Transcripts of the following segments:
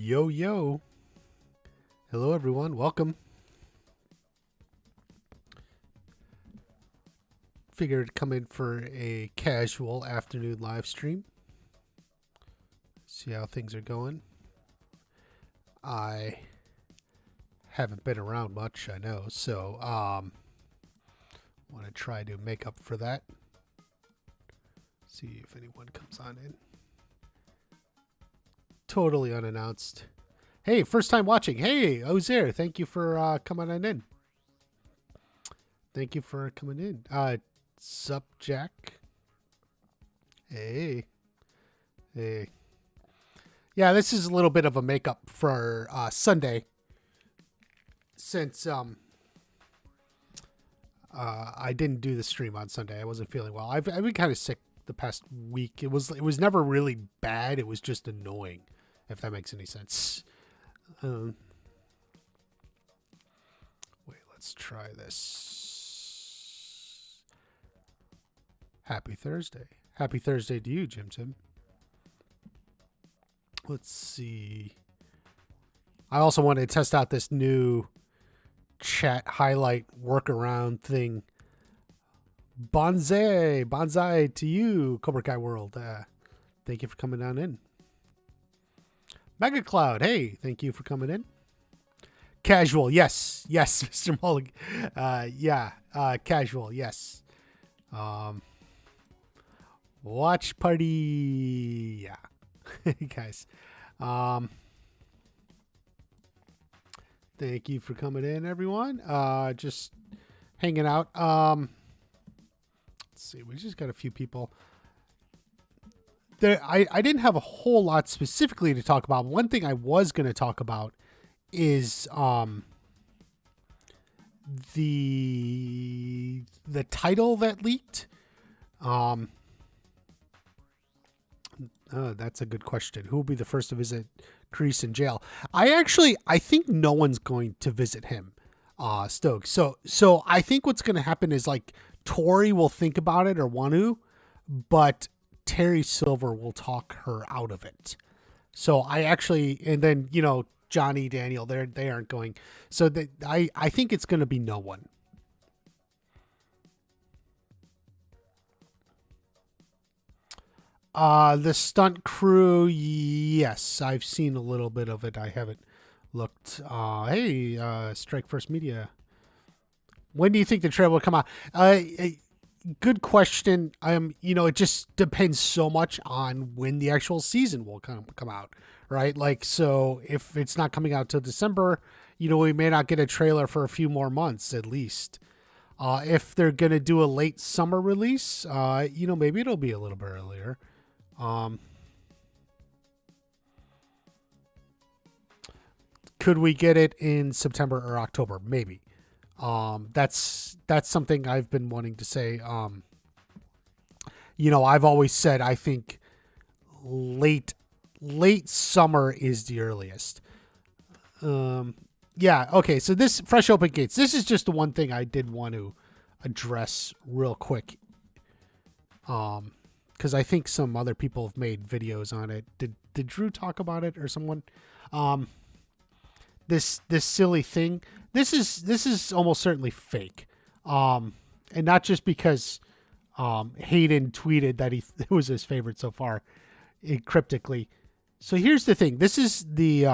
Yo, yo. Hello, everyone. Welcome. Figured come in for a casual afternoon live stream. See how things are going. I haven't been around much, I know, so want to try to make up for that. See if anyone comes on in. Totally unannounced. Hey, first time watching. Hey, Ozair, thank you for coming on in. Thank you for coming in. Sup, Jack? Hey. Hey. Yeah, this is a little bit of a makeup for Sunday. Since I didn't do the stream on Sunday. I wasn't feeling well. I've been kind of sick the past week. It was never really bad. It was just annoying, if that makes any sense. Wait, let's try this. Happy Thursday. Happy Thursday to you, Jim Tim. Let's see. I also want to test out this new chat highlight workaround thing. Bonsai to you, Cobra Kai World. Thank you for coming on in. Mega Cloud, hey, thank you for coming in. Casual, yes, Mr. Mulligan. Casual, yes. Watch party, yeah, guys. Thank you for coming in, everyone. Just hanging out. Let's see, we just got a few people. I didn't have a whole lot specifically to talk about. One thing I was going to talk about is the title that leaked. That's a good question. Who will be the first to visit Kreese in jail? I think no one's going to visit him, Stokes. So I think what's going to happen is like Tori will think about it or want to, but Terry Silver will talk her out of it. So and then, Johnny, Daniel, they aren't going. So I think it's going to be no one. The stunt crew, yes, I've seen a little bit of it. I haven't looked. Hey, Strike First Media. When do you think the trailer will come out? Good question. It just depends so much on when the actual season will come out, right? Like, so if it's not coming out till December, we may not get a trailer for a few more months at least. If they're going to do a late summer release, maybe it'll be a little bit earlier. Could we get it in September or October? Maybe. That's something I've been wanting to say. I've always said I think late summer is the earliest. Yeah. Okay. So this Fresh Open Gates. This is just the one thing I did want to address real quick. Because I think some other people have made videos on it. Did Drew talk about it or someone? This silly thing. This is almost certainly fake. And not just because Hayden tweeted that it was his favorite so far, cryptically. So here's the thing. This is the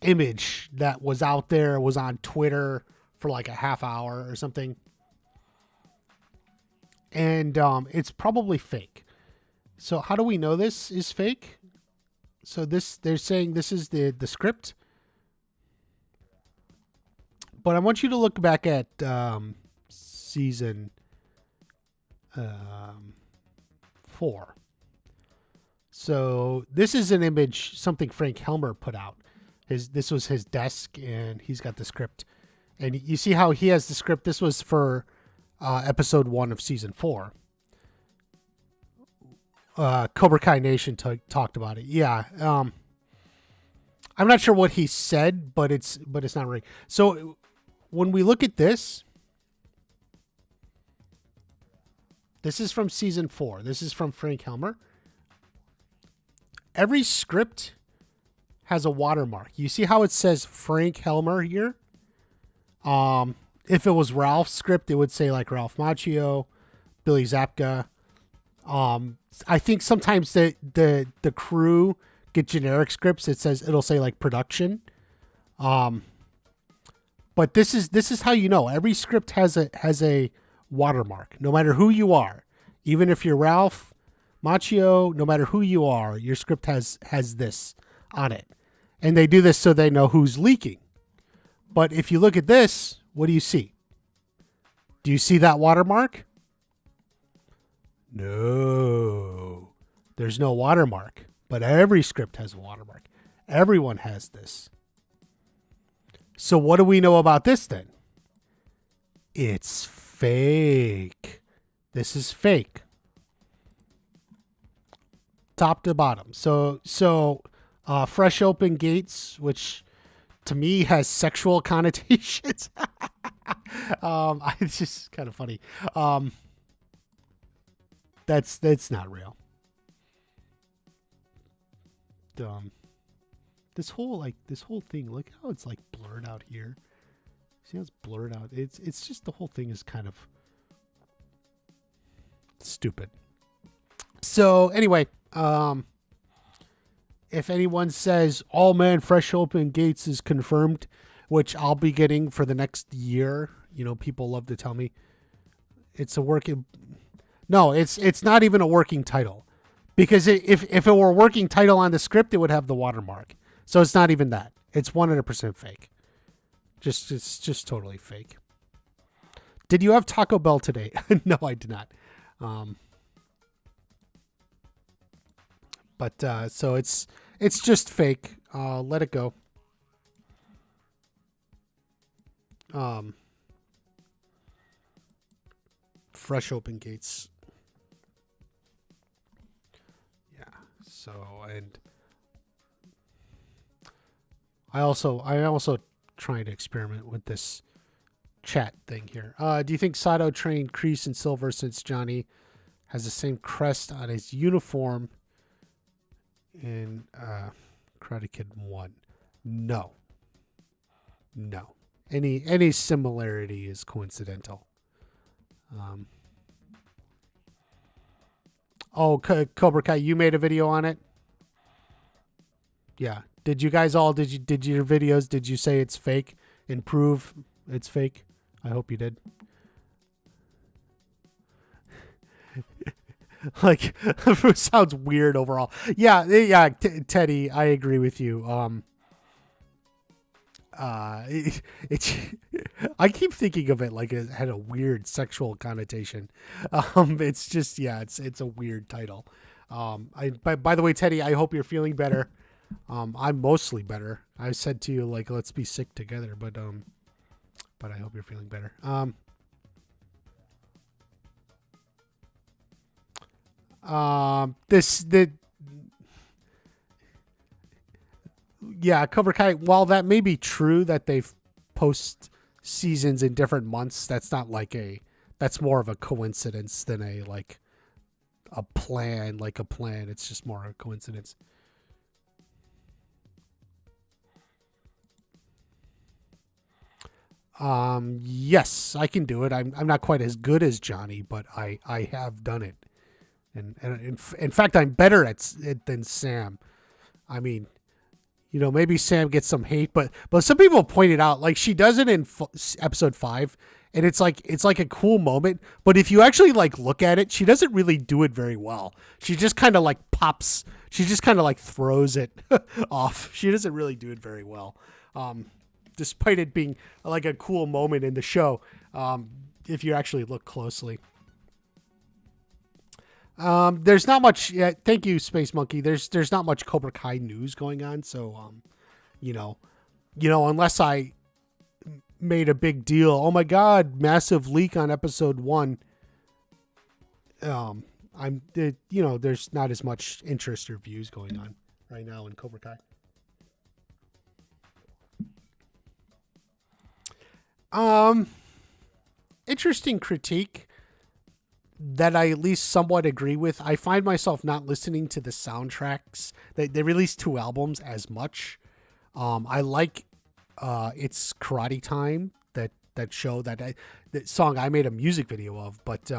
image that was out there, was on Twitter for like a half hour or something. And it's probably fake. So how do we know this is fake? So they're saying this is the script. But I want you to look back at season 4. So this is an image, something Frank Helmer put out. This was his desk, and he's got the script. And you see how he has the script. This was for episode 1 of season 4. Cobra Kai Nation talked about it. Yeah. I'm not sure what he said, but it's not right. So when we look at this is from season 4. This is from Frank Helmer. every script has a watermark. You see how it says Frank Helmer here? If it was Ralph's script, it would say like Ralph Macchio, Billy Zabka. I think sometimes the crew get generic scripts. It'll say like production. But this is how you know. Every script has a watermark, no matter who you are. Even if you're Ralph Macchio, no matter who you are, your script has this on it. And they do this so they know who's leaking. But if you look at this, what do you see? Do you see that watermark? No. There's no watermark. But every script has a watermark. Everyone has this. So what do we know about this then? It's fake. This is fake. Top to bottom. So Fresh Open Gates, which to me has sexual connotations. It's just kind of funny. That's not real. This whole thing, look how it's like blurred out here. See how it's blurred out? It's just the whole thing is kind of stupid. So anyway, if anyone says, "Oh man, Fresh Open Gates is confirmed," which I'll be getting for the next year, people love to tell me it's a working. No, it's not even a working title, because if it were a working title on the script, it would have the watermark. So it's not even that. It's 100% fake. It's just totally fake. Did you have Taco Bell today? No, I did not. But so it's just fake. Let it go. Fresh Open Gates. Yeah. So, and I also trying to experiment with this chat thing here. Do you think Sato trained Kreese and Silver since Johnny has the same crest on his uniform in Karate Kid 1? No. Any similarity is coincidental. Cobra Kai, you made a video on it? Yeah. Did you guys all, did your videos, did you say it's fake and prove it's fake? I hope you did. Like, it sounds weird overall. Yeah, Teddy, I agree with you. I keep thinking of it like it had a weird sexual connotation. It's just, it's a weird title. By the way, Teddy, I hope you're feeling better. I'm mostly better. I said to you, like, let's be sick together, but I hope you're feeling better. Cobra Kai, while that may be true that they've post seasons in different months, that's more of a coincidence than a plan. It's just more a coincidence. Yes, I can do it. I'm not quite as good as Johnny, but I have done it. And in fact, I'm better at it than Sam. I mean, maybe Sam gets some hate, but some people pointed out, like, she does it in episode 5, and it's like a cool moment. But if you actually look at it, she doesn't really do it very well. She just kind of pops. She just kind of throws it off. She doesn't really do it very well. Despite it being a cool moment in the show, if you actually look closely. There's not much. Thank you, Space Monkey. There's not much Cobra Kai news going on, so unless I made a big deal. Oh my God, massive leak on episode 1. There's not as much interest or views going on right now in Cobra Kai. Interesting critique. that I at least somewhat agree with. I find myself not listening to the soundtracks. They released 2 albums as much. I like It's Karate Time, that show that song I made a music video of, but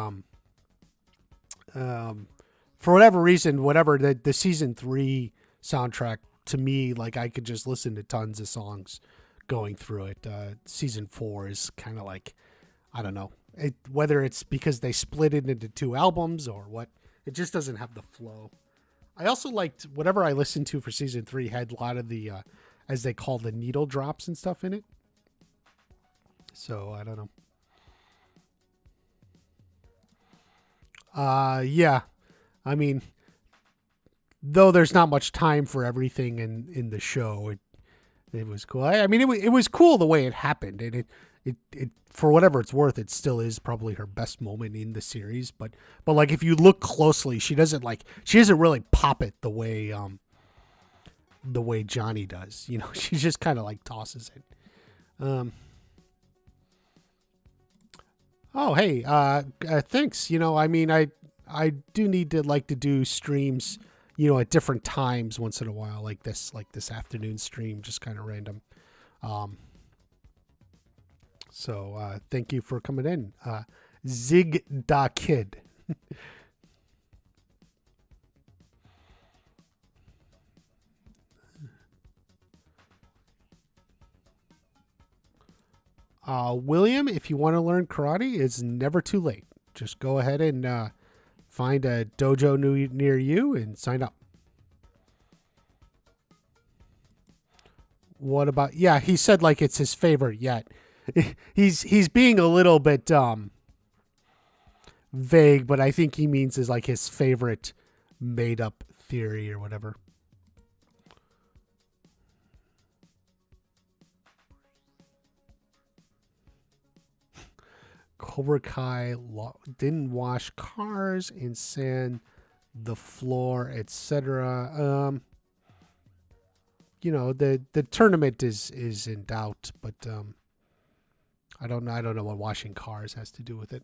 for whatever reason, whatever the season 3 soundtrack, to me, like, I could just listen to tons of songs going through it. Season 4 is kind of like, I don't know, whether it's because they split it into 2 albums or what. It just doesn't have the flow. I also liked whatever I listened to for season 3 had a lot of the, as they call, the needle drops and stuff in it. So I don't know. Yeah. I mean, though there's not much time for everything in the show, it was cool. I mean, it was cool the way it happened, and it for whatever it's worth, it still is probably her best moment in the series. But like, if you look closely, she doesn't really pop it the way Johnny does. You know, she just kind of like tosses it. Oh, hey, thanks. You know, I mean, I do need to do streams, you know, at different times once in a while, like this afternoon stream, just kind of random. So thank you for coming in. Zig Da Kid. William, if you want to learn karate, it's never too late. Just go ahead and find a dojo near you and sign up. What about? Yeah, he said like it's his favorite yet. He's being a little bit vague, but I think he means is like his favorite made up theory or whatever. Cobra Kai didn't wash cars and sand the floor, etc. You know, the tournament is in doubt, but I don't know what washing cars has to do with it.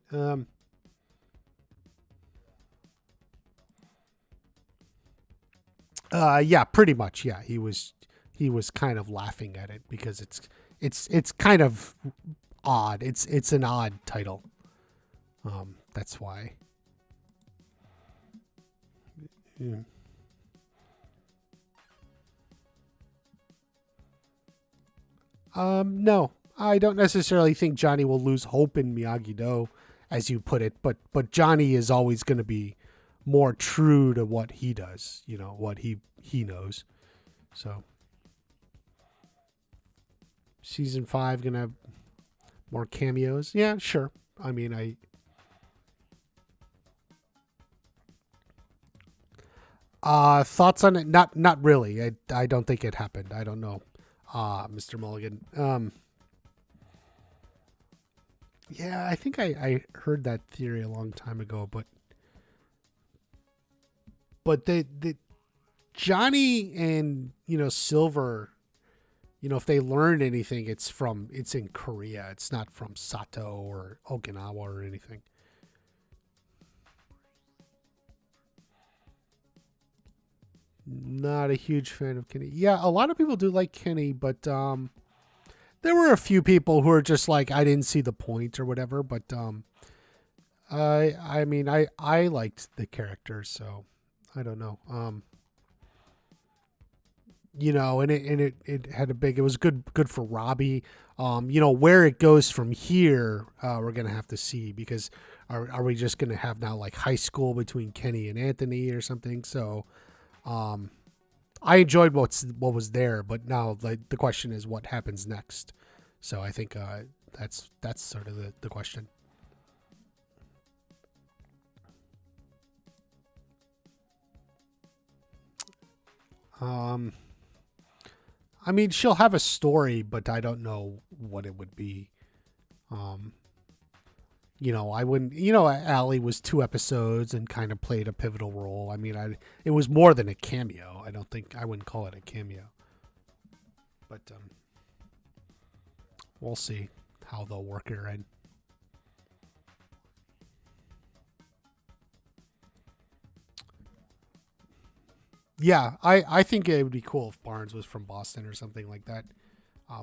Yeah, pretty much. Yeah, he was kind of laughing at it because it's kind of odd. It's an odd title. That's why. Yeah. No, I don't necessarily think Johnny will lose hope in Miyagi-Do, as you put it, but Johnny is always going to be more true to what he does, you know, what he knows. So season 5 gonna have more cameos. Yeah, sure. I mean, thoughts on it? Not really. I don't think it happened. I don't know. Mr. Mulligan. Yeah, I think I heard that theory a long time ago, but the Johnny and, you know, Silver, you know, if they learned anything, it's in Korea. It's not from Sato or Okinawa or anything. Not a huge fan of Kenny. Yeah, a lot of people do like Kenny, but there were a few people who are just like, I didn't see the point or whatever. But I mean, I liked the character, so I don't know. You know, and it had it was good for Robbie. You know, where it goes from here, we're gonna have to see, because are we just gonna have now like high school between Kenny and Anthony or something? So I enjoyed what was there, but now like the question is what happens next. So I think that's sort of the question. I mean, she'll have a story, but I don't know what it would be. Um, you know, I wouldn't. You know, Allie was 2 episodes and kind of played a pivotal role. I mean, it was more than a cameo. I wouldn't call it a cameo. But we'll see how they'll work her in. Yeah, I think it would be cool if Barnes was from Boston or something like that.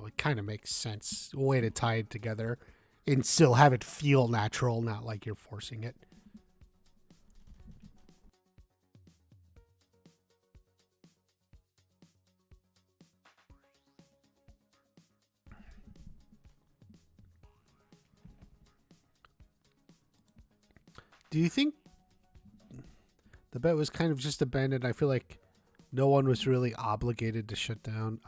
It kind of makes sense. A way to tie it together and still have it feel natural, not like you're forcing it. Do you think the bet was kind of just abandoned? I feel like no one was really obligated to shut down.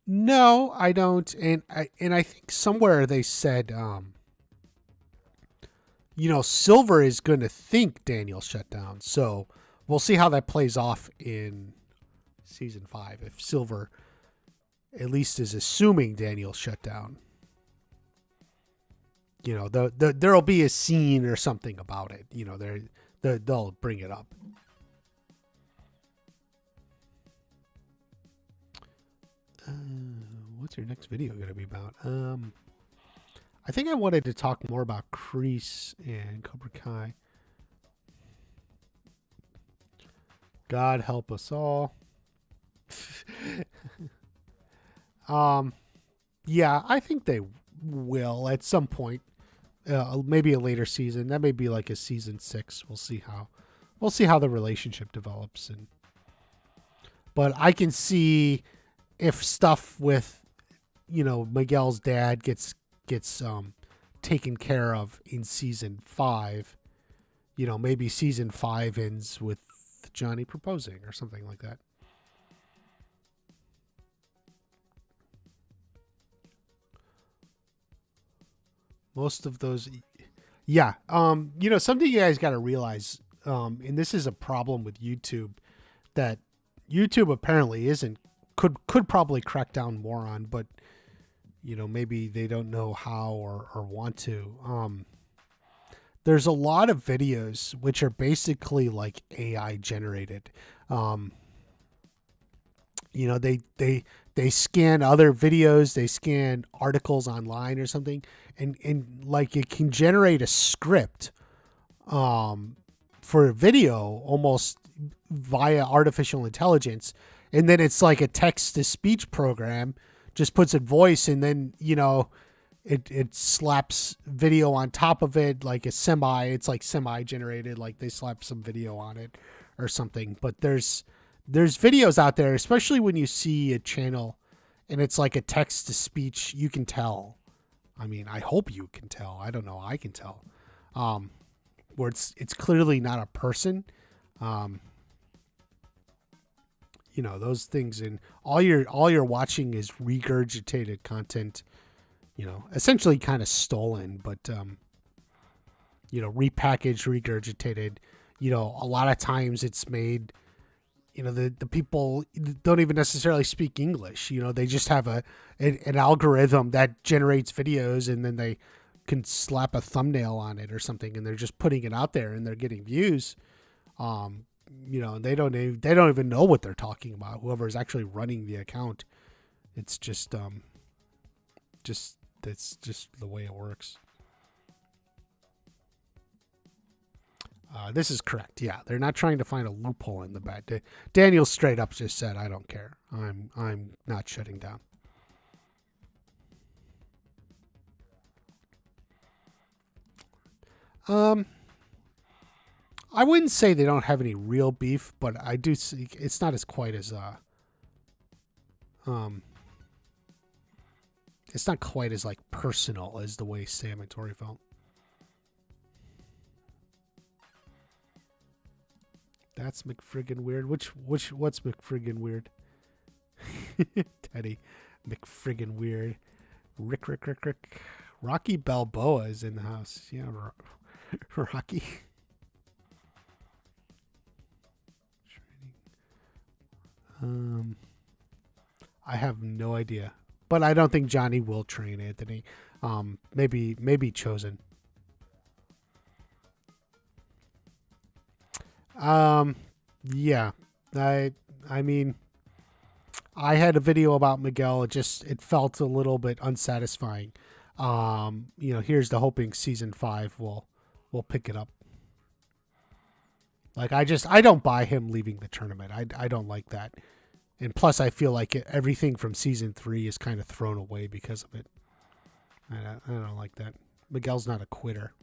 No, I don't, and I think somewhere they said, Silver is going to think Daniel shut down. So we'll see how that plays off in season 5. If Silver at least is assuming Daniel shut down, there'll be a scene or something about it. They'll bring it up. What's your next video going to be about? I think I wanted to talk more about Kreese and Cobra Kai. God help us all. Yeah, I think they will at some point. Maybe a later season. That may be like a season 6. We'll see how the relationship develops. But I can see if stuff with Miguel's dad gets taken care of in season 5, maybe season 5 ends with Johnny proposing or something like that. Most of those, yeah. Something you guys got to realize, and this is a problem with YouTube, that YouTube apparently could probably crack down more on, but maybe they don't know how or want to. There's a lot of videos which are basically like AI generated. They scan other videos, they scan articles online or something, and like it can generate a script for a video almost via artificial intelligence, and then it's like a text to speech program, just puts in voice, and then it slaps video on top of it, like it's like semi generated, like they slap some video on it or something. But there's videos out there, especially when you see a channel and it's like a text to speech, you can tell. I mean, I hope you can tell. I don't know. I can tell. Where it's clearly not a person. Those things, and all you're watching is regurgitated content, essentially kind of stolen, but repackaged, regurgitated. A lot of times it's made, the people don't even necessarily speak English. They just have an algorithm that generates videos, and then they can slap a thumbnail on it or something, and they're just putting it out there, and they're getting views. They don't even know what they're talking about. Whoever is actually running the account, it's just the way it works. This is correct. Yeah, they're not trying to find a loophole in the bet. Daniel straight up just said, "I don't care. I'm not shutting down." I wouldn't say they don't have any real beef, but I do see it's not as quite as it's not quite as like personal as the way Sam and Tori felt. That's McFriggin weird. What's McFriggin weird? Teddy McFriggin weird. Rick. Rocky Balboa is in the house. Yeah, Rocky. I have no idea, but I don't think Johnny will train Anthony. Maybe Chosen. Yeah. I mean, I had a video about Miguel. It felt a little bit unsatisfying. Here's the hoping season 5 will pick it up. Like I don't buy him leaving the tournament. I don't like that. And plus, I feel like everything from season 3 is kind of thrown away because of it. I don't like that. Miguel's not a quitter.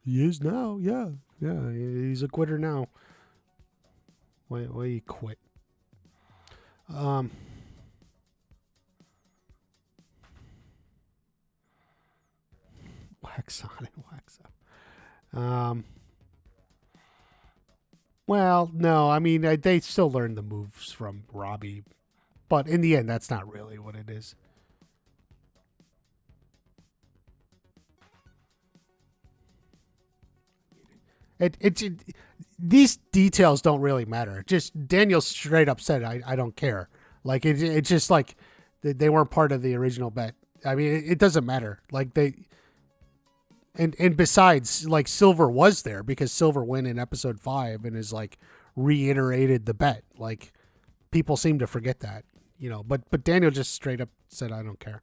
He is now. Yeah, he's a quitter now. Why you quit? Wax on and wax up. Well, no, I mean they still learn the moves from Robbie, but in the end, that's not really what it is. It these details don't really matter. Just Daniel straight up said, I don't care. Like it's just like they weren't part of the original bet. I mean, it doesn't matter. Like they and besides, like Silver was there because Silver went in episode 5 and is like reiterated the bet. Like people seem to forget that, you know. But Daniel just straight up said, I don't care,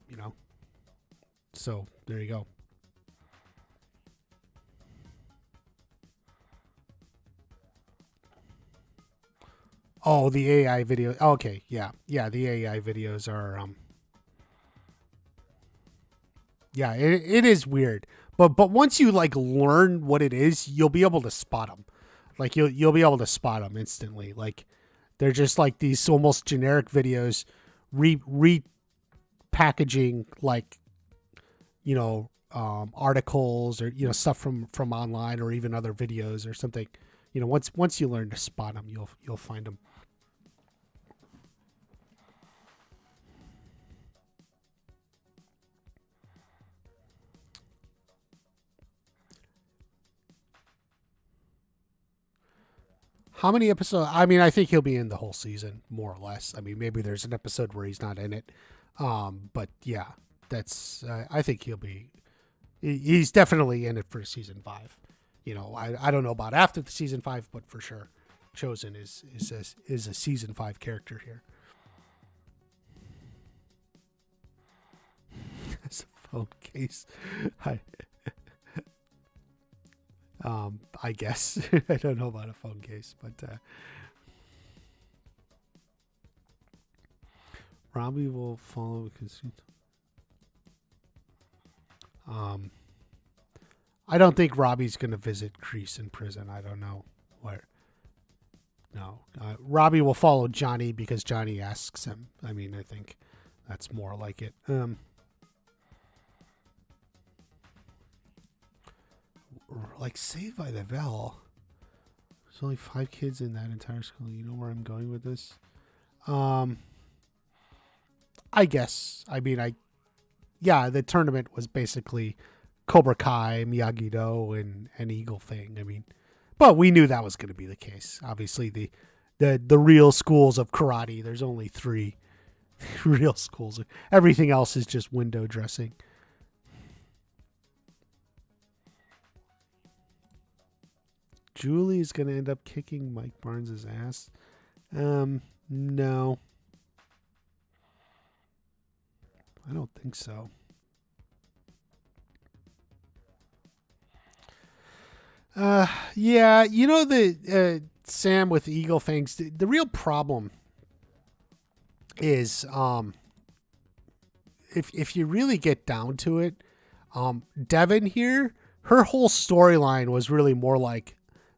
you know. So there you go. Oh, the AI video. Okay, yeah, the AI videos are yeah, it is weird. But once you like learn what it is, you'll be able to spot them. Like you'll be able to spot them instantly. Like they're just like these almost generic videos, repackaging like articles or stuff from online or even other videos or something. You know, once you learn to spot them, you'll find them. How many episodes? I mean, I think he'll be in the whole season, more or less. I mean, maybe there's an episode where he's not in it. But yeah, that's. I think he'll be. He's definitely in it for season 5. You know, I don't know about after the season 5, but for sure, Chosen is a season 5 character here. As a phone case, I I guess I don't know about a phone case, but Robbie will follow because um I don't think Robbie's going to visit Kreese in prison. I don't know where. No, Robbie will follow Johnny because Johnny asks him. I mean, I think that's more like it. Like Saved by the Bell. There's only 5 kids in that entire school. You know where I'm going with this? I guess. I mean, yeah, the tournament was basically Cobra Kai, Miyagi-Do, and Eagle Thing. I mean, but we knew that was going to be the case. Obviously, the real schools of karate, there's only 3 real schools. Everything else is just window dressing. Julie is going to end up kicking Mike Barnes' ass. No. I don't think so. Yeah, the Sam with Eagle Fangs. The real problem is, if you really get down to it, Devin here, her whole storyline was really more like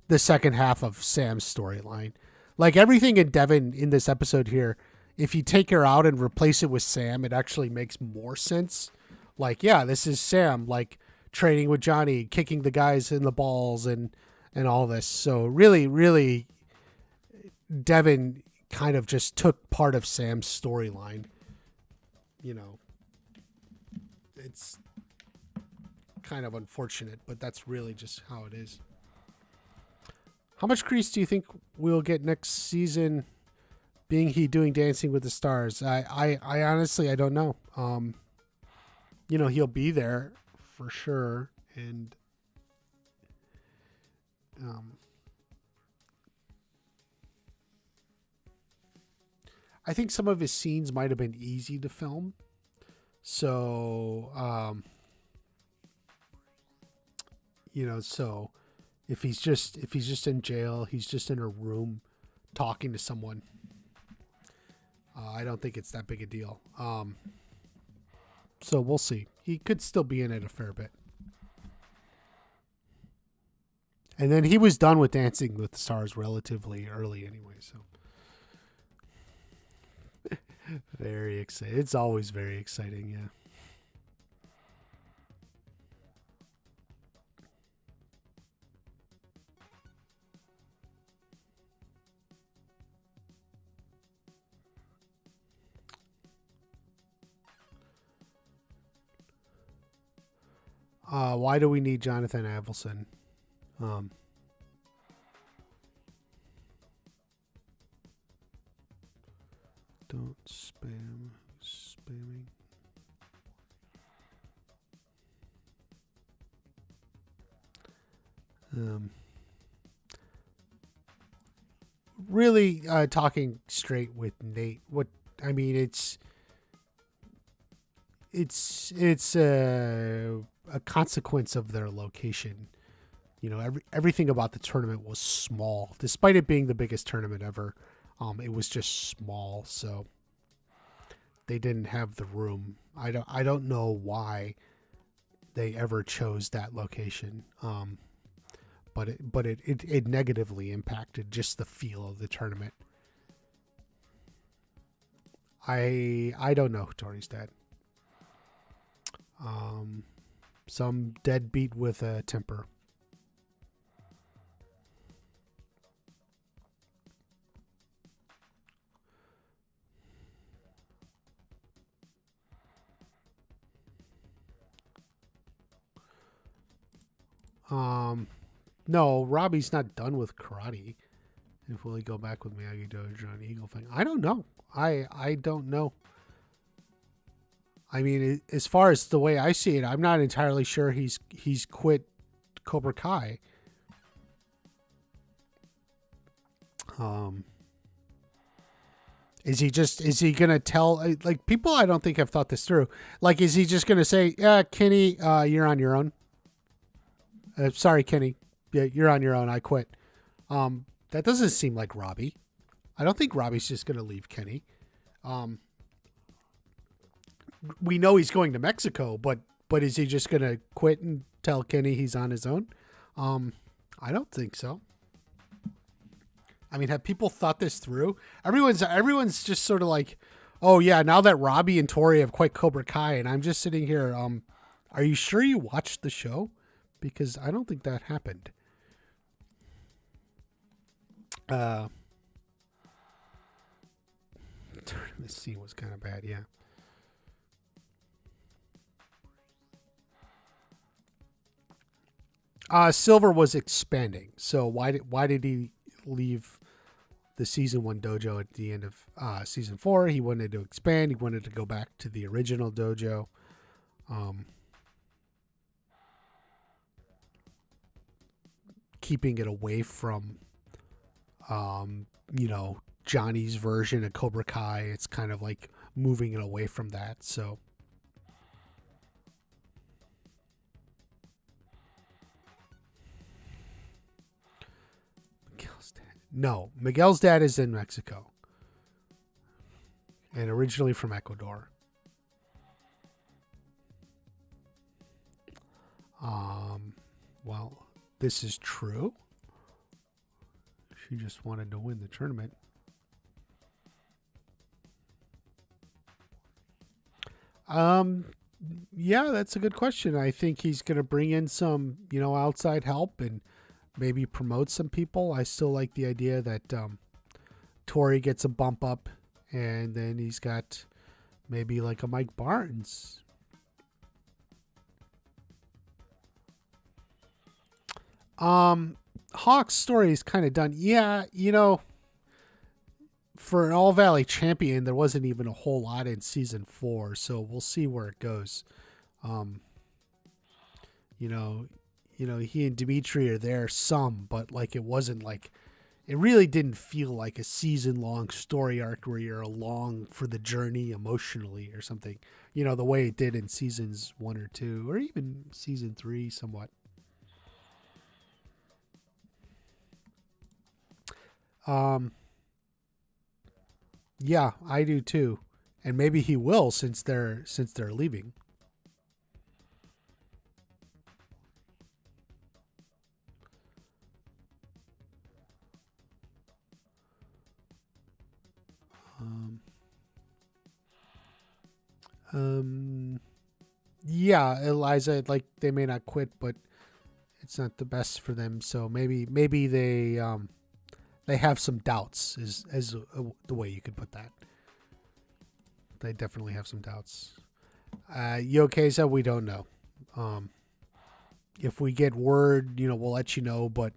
the second half of Sam's storyline. Like everything in Devin in this episode here, if you take her out and replace it with Sam, it actually makes more sense. Like, yeah, this is Sam, like training with Johnny, kicking the guys in the balls and all this. So really, Devin kind of just took part of Sam's storyline. You know, it's kind of unfortunate, but that's really just how it is. How much Kreese do you think we'll get next season? Being he doing Dancing with the Stars, I honestly I don't know. He'll be there for sure, and I think some of his scenes might have been easy to film. So So if he's just in jail, he's just in a room talking to someone. I don't think it's that big a deal. So we'll see. He could still be in it a fair bit. And then he was done with Dancing with the Stars relatively early anyway, so very exciting. It's always very exciting, yeah. Why do we need Jonathan Avelson? Um, don't spam. Spamming. Really talking straight with Nate. What I mean, it's a consequence of their location. Everything about the tournament was small, despite it being the biggest tournament ever. It was just small, so they didn't have the room. I don't know why they ever chose that location. But it negatively impacted just the feel of the tournament. I don't know who Tori's dad. Some deadbeat with a temper. No, Robbie's not done with karate. If will he go back with Miyagi Dojo and Eagle Fang? I don't know. I don't know. I mean, as far as the way I see it, I'm not entirely sure he's quit Cobra Kai. Is he gonna tell like people? I don't think have thought this through. Like, is he just gonna say, "Yeah, Kenny, you're on your own"? Sorry, Kenny. Yeah, you're on your own. I quit. That doesn't seem like Robbie. I don't think Robbie's just gonna leave Kenny. We know he's going to Mexico, but is he just gonna quit and tell Kenny he's on his own? I don't think so. I mean, have people thought this through? Everyone's just sort of like, oh yeah, now that Robbie and Tori have quit Cobra Kai, and I'm just sitting here. Are you sure you watched the show? Because I don't think that happened. This scene was kind of bad, yeah. Silver was expanding, so why did he leave the season 1 dojo at the end of season 4? He wanted to expand. He wanted to go back to the original dojo. Keeping it away from, Johnny's version of Cobra Kai. It's kind of like moving it away from that. So. No, Miguel's dad is in Mexico and originally from Ecuador. Well, this is true. She just wanted to win the tournament. Yeah, that's a good question. I think he's going to bring in some, outside help and maybe promote some people. I still like the idea that Tori gets a bump up, and then he's got maybe like a Mike Barnes. Hawk's story is kind of done. Yeah, for an All Valley champion, there wasn't even a whole lot in season 4, so we'll see where it goes. He and Dimitri are there some, but like it wasn't like, it really didn't feel like a season-long story arc where you're along for the journey emotionally or something. The way it did in seasons 1 or 2, or even season 3 somewhat. Um, yeah, I do too, and maybe he will since they're leaving. Um, um, yeah, Eliza, like they may not quit, but it's not the best for them. So maybe they have some doubts is the way you could put that. They definitely have some doubts. Yokesa, we don't know. Um, if we get word, we'll let you know. But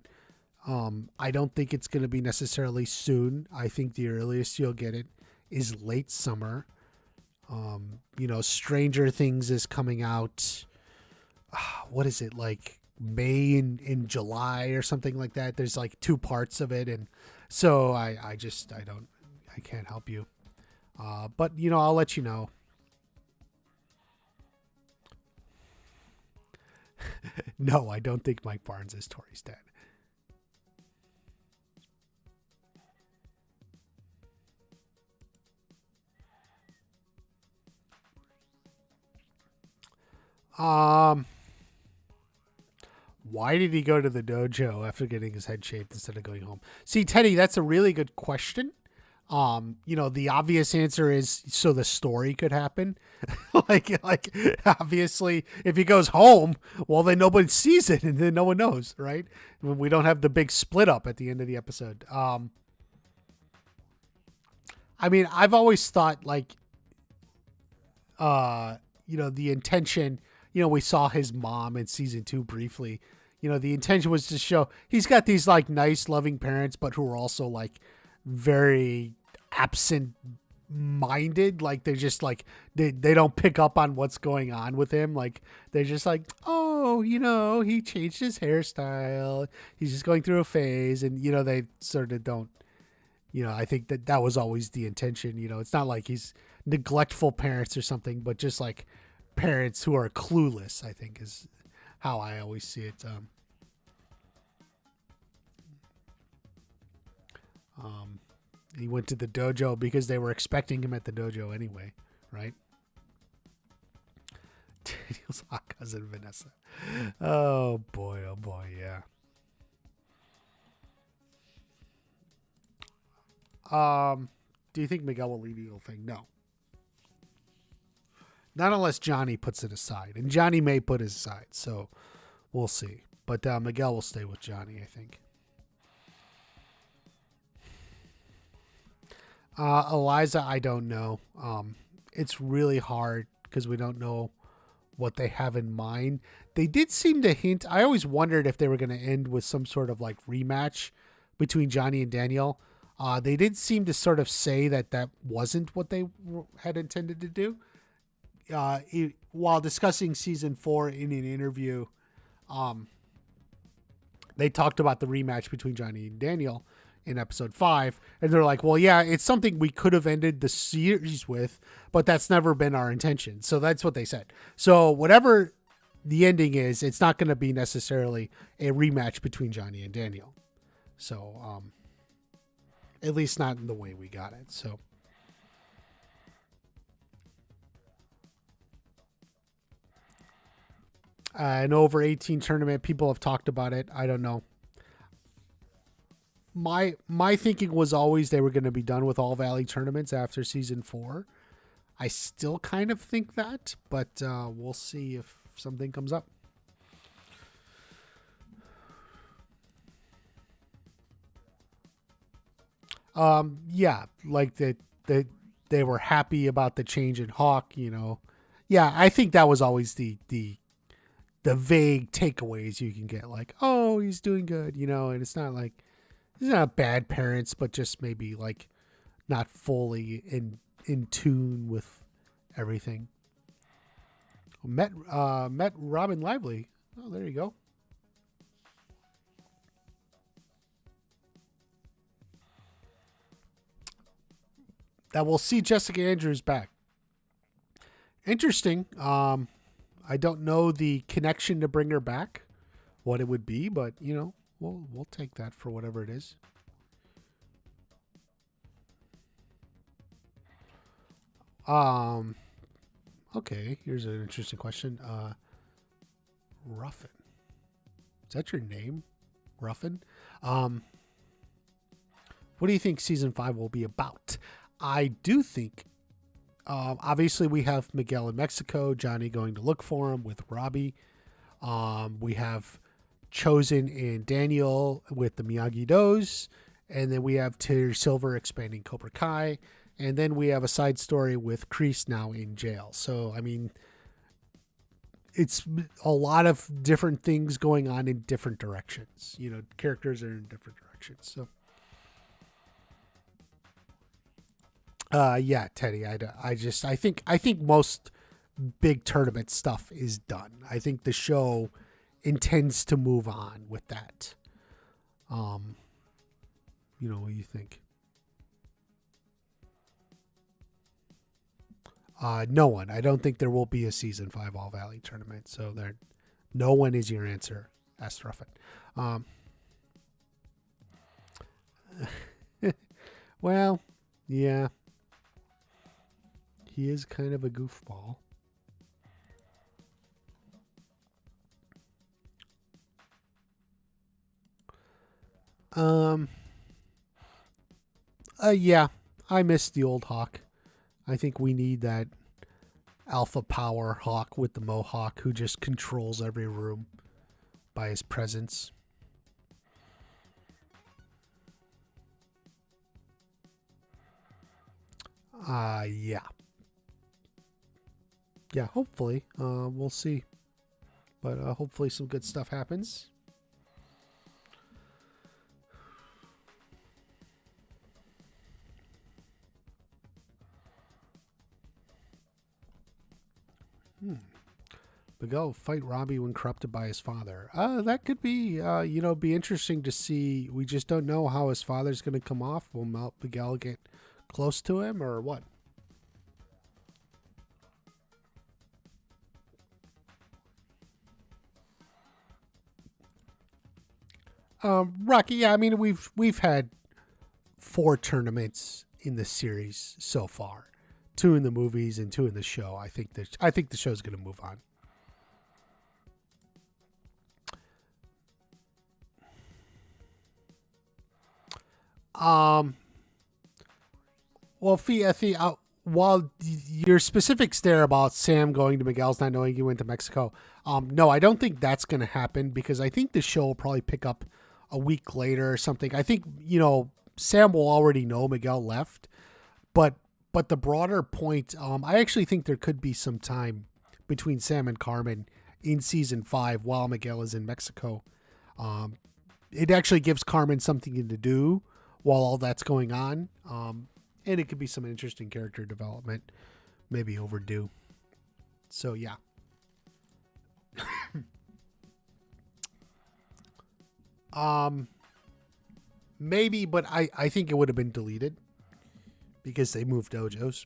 I don't think it's going to be necessarily soon. I think the earliest you'll get it is late summer. Stranger Things is coming out. What is it, like May in July or something like that? There's like two parts of it, and so I can't help you. But I'll let you know. No, I don't think Mike Barnes is Tori's dad. Um, why did he go to the dojo after getting his head shaved instead of going home? See, Teddy, that's a really good question. The obvious answer is so the story could happen. like obviously, if he goes home, well, then nobody sees it, and then no one knows, right? We don't have the big split up at the end of the episode. I mean, I've always thought like, the intention. We saw his mom in season 2 briefly. The intention was to show he's got these like nice, loving parents, but who are also like very absent minded. Like they're just like they don't pick up on what's going on with him. Like they're just like, oh, he changed his hairstyle, he's just going through a phase. And they sort of don't. I think that was always the intention. It's not like he's neglectful parents or something, but just like parents who are clueless, I think, is how I always see it. He went to the dojo because they were expecting him at the dojo anyway, right? Daniel's hot cousin Vanessa. Oh boy, yeah. Do you think Miguel will leave the whole thing? No. Not unless Johnny puts it aside. And Johnny may put his aside, so we'll see. But Miguel will stay with Johnny, I think. Eliza, I don't know. It's really hard because we don't know what they have in mind. They did seem to hint. I always wondered if they were going to end with some sort of like rematch between Johnny and Daniel. They did seem to sort of say that wasn't what they had intended to do. While discussing season 4 in an interview, they talked about the rematch between Johnny and Daniel in episode 5, and they're like, well, yeah, it's something we could have ended the series with, but that's never been our intention. So that's what they said. So whatever the ending is, it's not going to be necessarily a rematch between Johnny and Daniel. So at least not in the way we got it. So an over 18 tournament, people have talked about it. I don't know. My thinking was always they were going to be done with All Valley tournaments after season 4. I still kind of think that, but we'll see if something comes up. Yeah, like that they were happy about the change in Hawk. Yeah, I think that was always the vague takeaways you can get, like, oh, he's doing good, and it's not like he's not bad parents, but just maybe like not fully in tune with everything. Met Robin Lively. Oh, there you go. That we'll see Jessica Andrews back. Interesting. I don't know the connection to bring her back, what it would be, but we'll take that for whatever it is. Um. Okay. Here's an interesting question. Ruffin. Is that your name, Ruffin? Um. What do you think season 5 will be about? I do think. Obviously, we have Miguel in Mexico. Johnny going to look for him with Robbie. We have Chosen and Daniel with the Miyagi-Dos. And then we have Terry Silver expanding Cobra Kai. And then we have a side story with Kreese now in jail. So, I mean, it's a lot of different things going on in different directions. You know, characters are in different directions. So, yeah, Teddy, I think most big tournament stuff is done. I think the show intends to move on with that. Um, what do you think? No one. I don't think there will be a season 5 All Valley tournament. So there, no one is your answer, asked Ruffin. Um, well, yeah, he is kind of a goofball. Um, yeah, I miss the old Hawk. I think we need that alpha power Hawk with the mohawk who just controls every room by his presence. Yeah. Yeah, hopefully. We'll see. But hopefully some good stuff happens. Miguel fight Robbie when corrupted by his father. That could be, be interesting to see. We just don't know how his father's going to come off. Will Miguel get close to him or what? Rocky. Yeah, I mean we've had 4 tournaments in the series so far, 2 in the movies and 2 in the show. I think the show's going to move on. Um, well, while your specifics there about Sam going to Miguel's not knowing he went to Mexico, no, I don't think that's going to happen because I think the show will probably pick up a week later or something. I think Sam will already know Miguel left, but the broader point, I actually think there could be some time between Sam and Carmen in season 5 while Miguel is in Mexico. Um, it actually gives Carmen something to do while all that's going on. And it could be some interesting character development, maybe overdue. So, yeah. um, Maybe, but I think it would have been deleted because they moved dojos.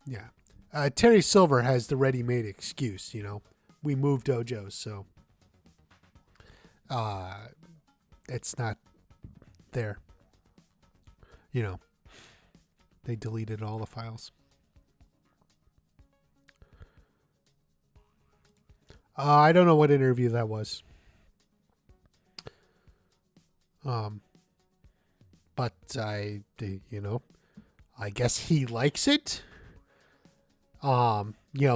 Yeah. Terry Silver has the ready-made excuse, we moved dojos, so uh, it's not there. You know, they deleted all the files. I don't know what interview that was. Um, but I guess he likes it.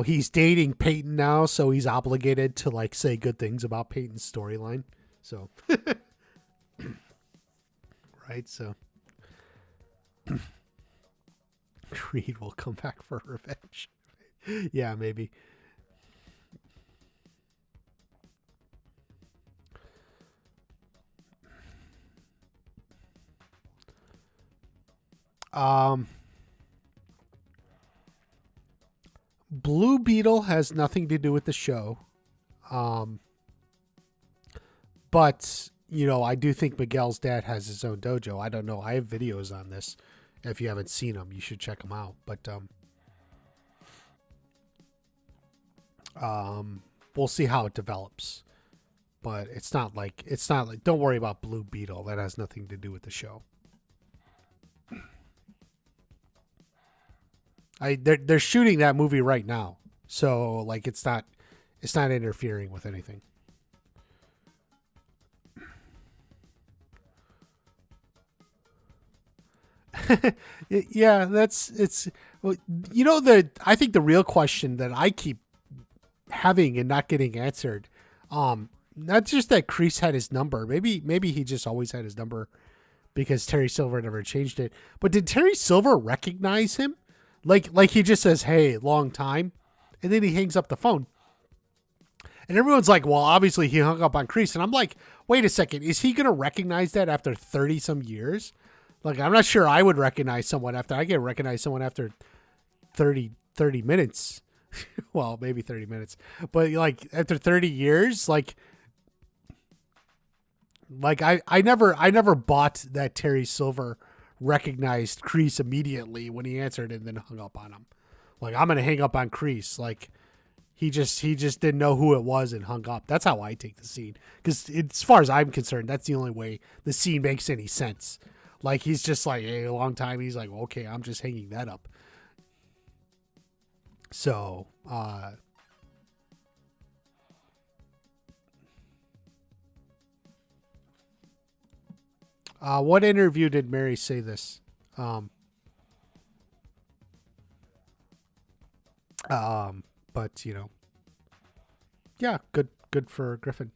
He's dating Peyton now, so he's obligated to say good things about Peyton's storyline. So, right? So, Creed will come back for revenge. Yeah, maybe. Um, Blue Beetle has nothing to do with the show. Um, but I do think Miguel's dad has his own dojo. I don't know. I have videos on this. If you haven't seen them, you should check them out. But we'll see how it develops. But it's not like don't worry about Blue Beetle. That has nothing to do with the show. They're shooting that movie right now. So like it's not interfering with anything. Yeah, it's well, I think the real question that I keep having and not getting answered, not just that Kreese had his number. Maybe he just always had his number because Terry Silver never changed it. But did Terry Silver recognize him? Like he just says, "Hey, long time," and then he hangs up the phone. And everyone's like, "Well, obviously he hung up on Kreese." And I'm like, "Wait a second, is he gonna recognize that after 30 some years?" Like, I'm not sure I would recognize someone after I get recognize someone after 30 minutes. Well, maybe 30 minutes, but like after 30 years, like I never bought that Terry Silver recognized Kreese immediately when he answered and then hung up on him. Like, I'm going to hang up on Kreese. Like he just didn't know who it was and hung up. That's how I take the scene. Cause as far as I'm concerned, that's the only way the scene makes any sense. Like, he's just like, hey, a long time. He's like, okay, I'm just hanging that up. So, what interview did Mary say this? But yeah, good for Griffin.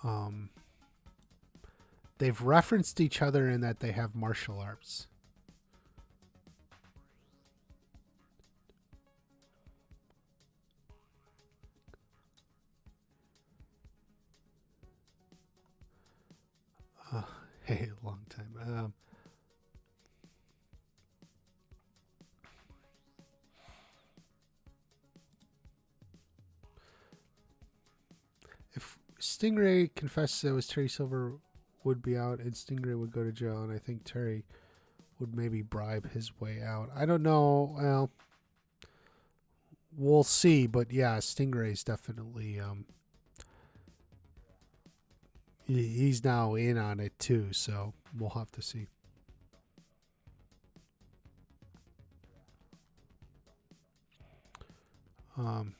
Um, they've referenced each other in that they have martial arts. Uh, hey, long time. If Stingray confessed it was Terry Silver would be out and Stingray would go to jail, and I think Terry would maybe bribe his way out. I don't know. Well, we'll see. But yeah, Stingray's definitely he's now in on it too. So we'll have to see. Um,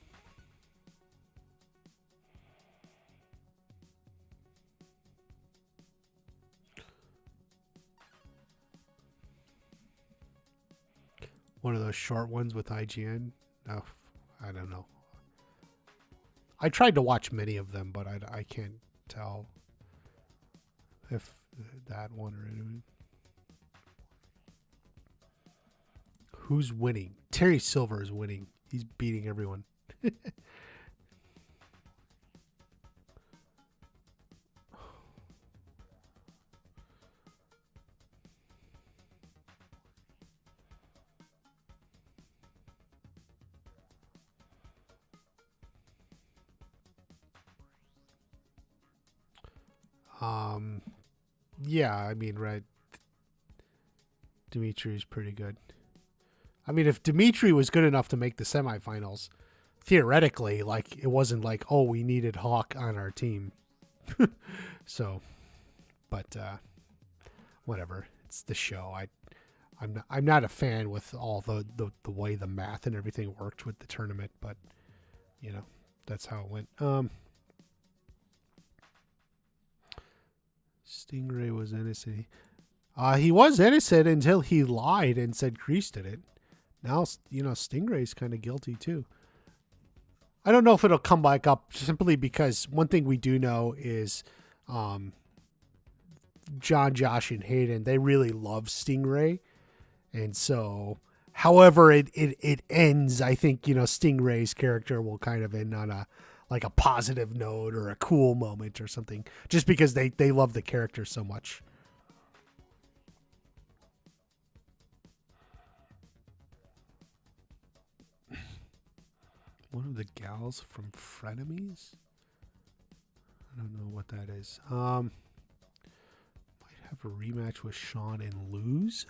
one of those short ones with IGN. Oh, I don't know. I tried to watch many of them, but I can't tell if that one or anything. Who's winning? Terry Silver is winning. He's beating everyone. Um, yeah, I mean, right. Dimitri is pretty good. I mean, if Dimitri was good enough to make the semifinals, theoretically, like, it wasn't like, oh, we needed Hawk on our team. So, but whatever. It's the show. I'm not a fan with all the way the math and everything worked with the tournament, but that's how it went. Stingray was innocent. He was innocent until he lied and said Kreese did it. Now, Stingray's kind of guilty too. I don't know if it'll come back up simply because one thing we do know is John, Josh, and Hayden, they really love Stingray. And so, however it ends, I think, Stingray's character will kind of end on a positive note or a cool moment or something, just because they love the character so much. one of the gals from Frenemies. I don't know what that is. Might have a rematch with Sean and lose.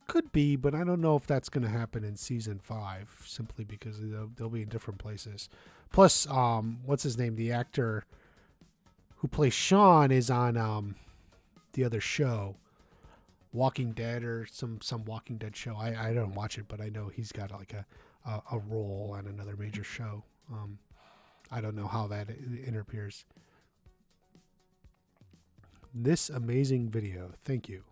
Could be, but I don't know if that's going to happen in season 5, simply because they'll be in different places. Plus, what's his name? The actor who plays Sean is on the other show, Walking Dead, or some Walking Dead show. I don't watch it, but I know he's got like a role on another major show. I don't know how that interferes. This amazing video. Thank you.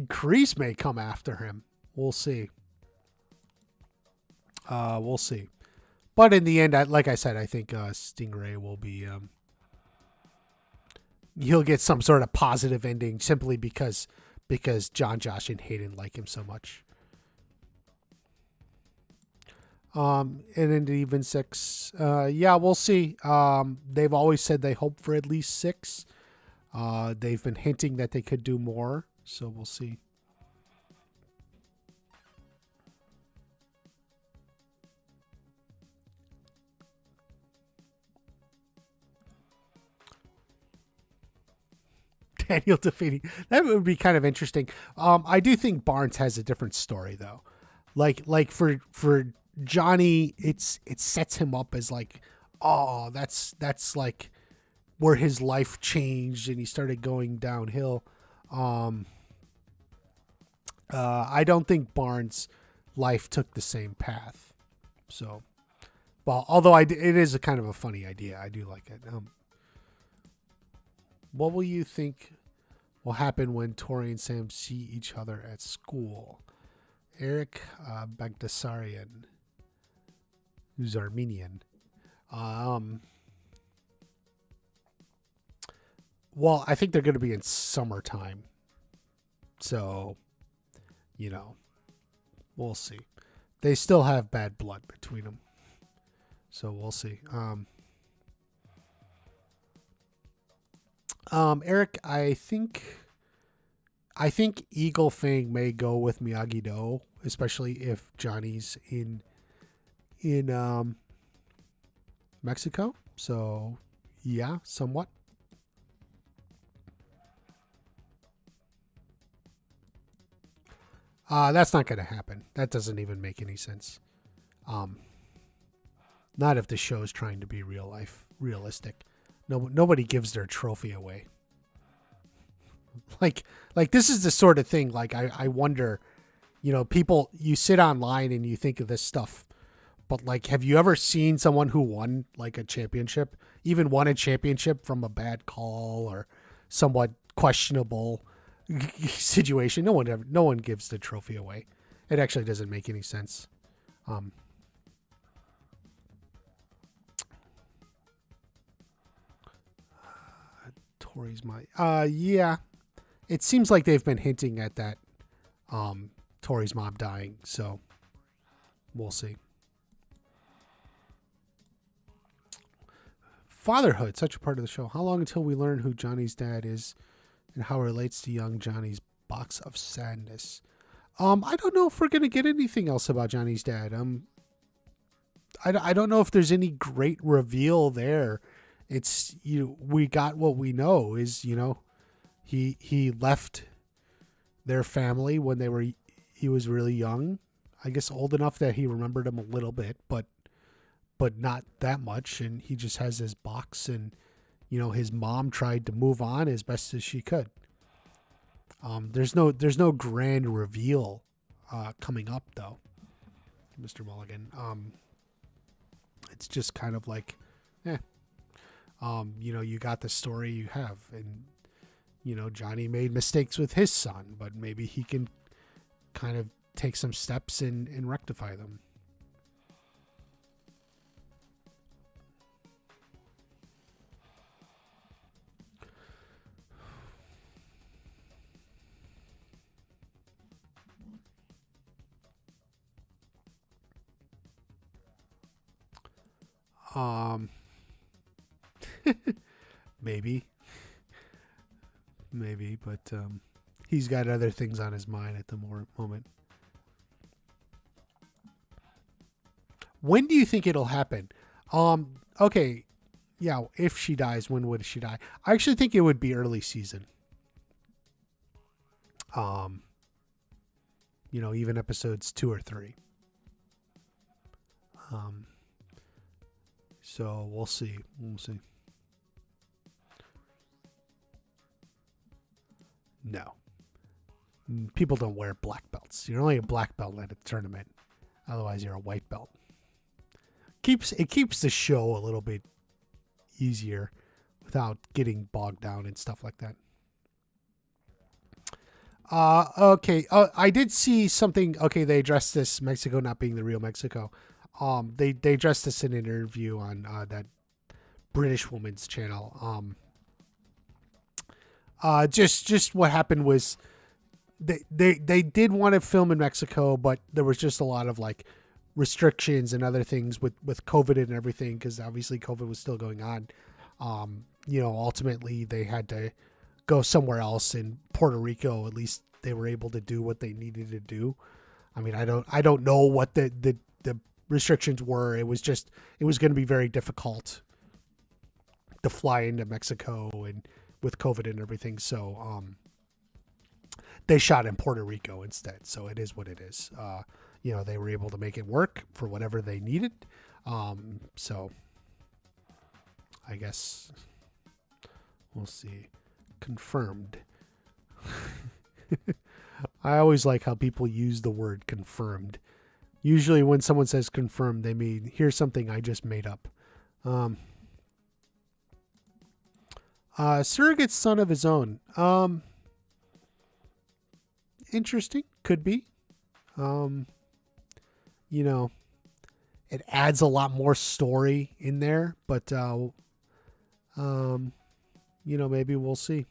Kreese may come after him. We'll see. We'll see. But in the end, like I said, I think Stingray will be... he'll get some sort of positive ending simply because John, Josh, and Hayden like him so much. And into even 6. Yeah, we'll see. They've always said they hope for at least 6. They've been hinting that they could do more, so we'll see. Daniel defeating, that would be kind of interesting. I do think Barnes has a different story though. Like for Johnny, it sets him up as like, oh, that's like where his life changed and he started going downhill. I don't think Barnes' life took the same path. So, well, although it is a kind of a funny idea. I do like it. What will you think will happen when Tori and Sam see each other at school? Eric Bagdasarian, who's Armenian. Well, I think they're going to be in summertime. So, we'll see. They still have bad blood between them. So we'll see. Eric, I think Eagle Fang may go with Miyagi-Do, especially if Johnny's in Mexico. So, yeah, somewhat. That's not going to happen. That doesn't even make any sense. Not if the show is trying to be realistic. Nobody gives their trophy away. Like this is the sort of thing. Like I wonder, people, you sit online and you think of this stuff, but like, have you ever seen someone who won like a championship, even won a championship from a bad call or somewhat questionable situation? No one gives the trophy away. It actually doesn't make any sense. Tori's yeah. It seems like they've been hinting at that. Tori's mom dying, so we'll see. Fatherhood, such a part of the show. How long until we learn who Johnny's dad is and how it relates to young Johnny's box of sadness? I don't know if we're going to get anything else about Johnny's dad. I don't know if there's any great reveal there. It's, we got what we know is, he left their family when he was really young. I guess old enough that he remembered him a little bit, but not that much. And he just has his box, and, his mom tried to move on as best as she could. There's no grand reveal coming up though, Mr. Mulligan. It's just kind of like, you got the story you have, and, Johnny made mistakes with his son, but maybe he can kind of take some steps and rectify them. Maybe. maybe, but he's got other things on his mind at the moment. When do you think it'll happen? Okay, yeah, if she dies, when would she die? I actually think it would be early season. Even episodes 2 or 3. So we'll see. No. People don't wear black belts. You're only a black belt at a tournament. Otherwise, you're a white belt. It keeps the show a little bit easier without getting bogged down and stuff like that. Okay. I did see something. Okay, they addressed this, Mexico not being the real Mexico. They addressed this in an interview on that British woman's channel. Just what happened was they did want to film in Mexico, but there was just a lot of like restrictions and other things with COVID and everything, because obviously COVID was still going on. Ultimately they had to go somewhere else in Puerto Rico. At least they were able to do what they needed to do. I mean, I don't know what the restrictions were. It was going to be very difficult to fly into Mexico and with COVID and everything. So, they shot in Puerto Rico instead. So it is what it is. They were able to make it work for whatever they needed. So I guess we'll see. Confirmed. I always like how people use the word confirmed. Usually when someone says confirmed, they mean, here's something I just made up. Surrogate son of his own. Interesting. Could be. It adds a lot more story in there, but, maybe we'll see.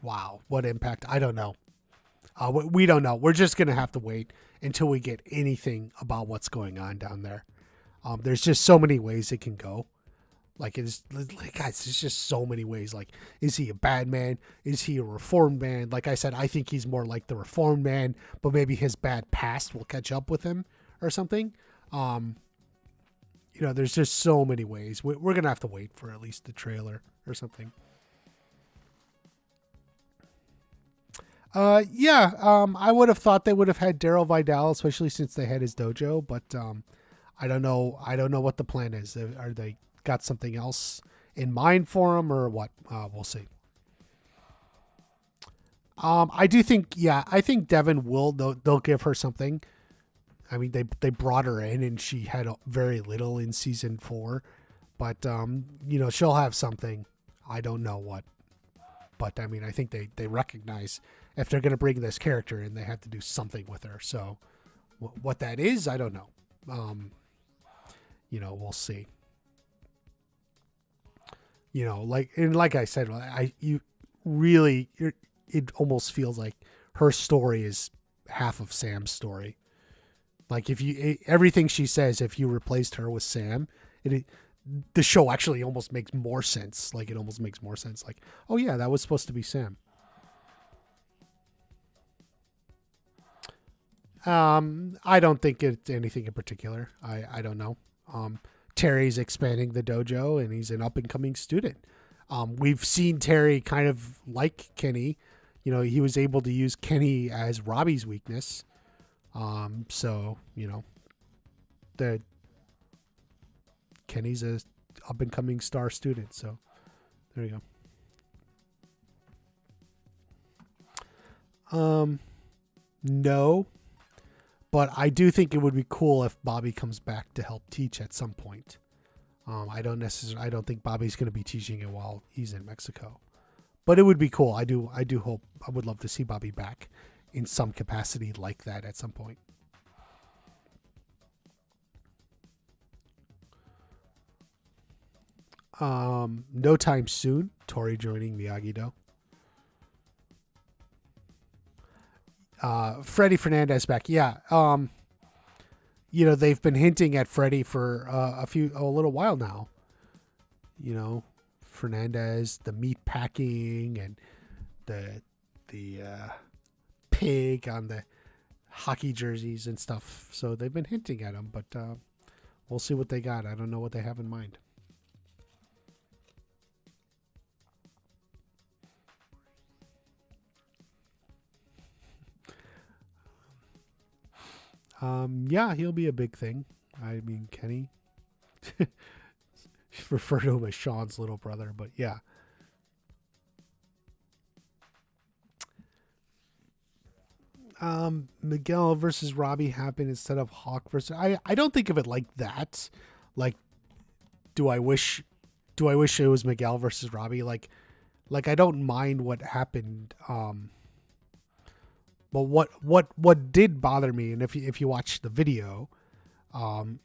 Wow. What impact? I don't know. We don't know. We're just going to have to wait until we get anything about what's going on down there. There's just so many ways it can go. Guys, there's just so many ways. Like, is he a bad man? Is he a reformed man? Like I said, I think he's more like the reformed man, but maybe his bad past will catch up with him or something. There's just so many ways. We're going to have to wait for at least the trailer or something. I would have thought they would have had Daryl Vidal, especially since they had his dojo, but I don't know what the plan is. Are they got something else in mind for him or what? We'll see. I think Devin will, they'll give her something. I mean, they brought her in and she had very little in season 4, but she'll have something. I don't know what, but I mean, I think they recognize if they're going to bring this character in, they have to do something with her. So what that is, I don't know. We'll see. Like I said, it almost feels like her story is half of Sam's story. Like everything she says, if you replaced her with Sam, the show actually almost makes more sense. Like, it almost makes more sense. Like, oh yeah, that was supposed to be Sam. I don't think it's anything in particular. I don't know. Terry's expanding the dojo and he's an up and coming student. We've seen Terry kind of like Kenny. He was able to use Kenny as Robbie's weakness. Kenny's a up and coming star student. So there you go. No. But I do think it would be cool if Bobby comes back to help teach at some point. I don't think Bobby's going to be teaching it while he's in Mexico, but it would be cool. I would love to see Bobby back in some capacity like that at some point. No time soon. Tori joining Miyagi-Do. Freddy Fernandez back. Yeah. They've been hinting at Freddy for a little while now. Fernandez, the meat packing and the pig on the hockey jerseys and stuff. So they've been hinting at him, but we'll see what they got. I don't know what they have in mind. Yeah, he'll be a big thing. I mean, Kenny. Refer to him as Sean's little brother, but yeah. Miguel versus Robbie happened instead of Hawk versus. I don't think of it like that. Like, do I wish it was Miguel versus Robbie? Like I don't mind what happened. But what did bother me, and if you watch the video,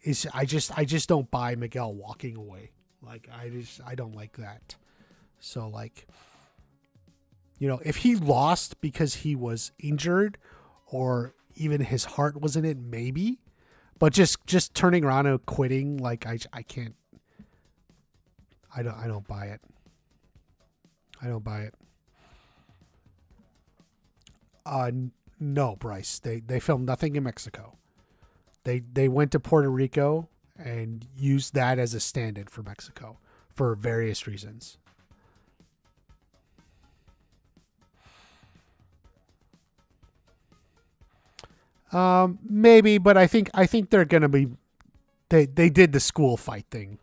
is I just don't buy Miguel walking away. Like I don't like that. So like, if he lost because he was injured, or even his heart was in it, maybe. But just turning around and quitting, like I can't. I don't buy it. I don't buy it. No, Bryce. They filmed nothing in Mexico. They went to Puerto Rico and used that as a stand-in for Mexico for various reasons. Maybe, but I think they're gonna be. They did the school fight thing.